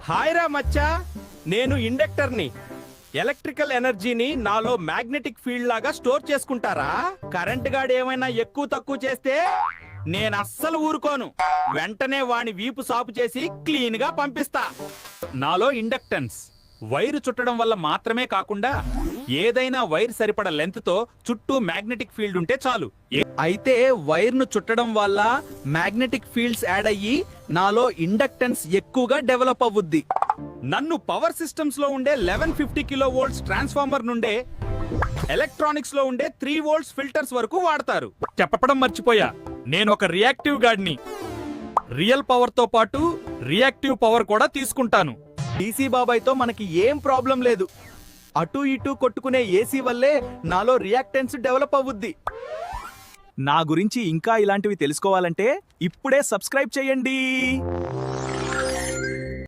Hi రా మచ్చా, నేను ఇండక్టర్ని. Electrical ఎనర్జీని నాలో మ్యాగ్నెటిక్ ఫీల్డ్ లాగా స్టోర్ చేసుకుంటారా? కరెంట్ గాడు ఏమైనా ఎక్కువ తక్కువ చేస్తే నేను అస్సలు ఊరుకోను. వెంటనే వాని వీపు సాపు చేసి క్లీన్ గా పంపిస్తా. నాలో ఇండక్టెన్స్ వైరు చుట్టడం వల్ల మాత్రమే కాకుండా ఏదైనా వైర్ సరిపడ లెంత్ తో చుట్టూ మ్యాగ్నెటిక్ ఫీల్డ్ ఉంటే చాలు. అయితే వైర్ ను చుట్టడం వల్ల మ్యాగ్నెటిక్ ఫీల్డ్స్ యాడ్ అయ్యి నాలో ఇండక్టెన్స్ ఎక్కువగా డెవలప్ అవ్వుద్ది. నన్ను పవర్ సిస్టమ్స్ లో ఉండే 1150 కిలో వోల్ట్స్ ట్రాన్స్ఫార్మర్ నుండే ఎలక్ట్రానిక్స్ లో ఉండే 3 వోల్ట్స్ ఫిల్టర్స్ వరకు వాడతారు. చెప్పడం మర్చిపోయా, నేను ఒక రియాక్టివ్ గాడిని. రియల్ పవర్ తో పాటు రియాక్టివ్ పవర్ కూడా తీసుకుంటాను. డీసీ బాబాయ్తో మనకి ఏం ప్రాబ్లం లేదు. అటు ఇటు కొట్టుకునే ఏసీ వల్లే నాలో రియాక్టెన్స్ డెవలప్ అవ్వుద్ది. నా గురించి ఇంకా ఇలాంటివి తెలుసుకోవాలంటే ఇప్పుడే సబ్స్క్రైబ్ చేయండి.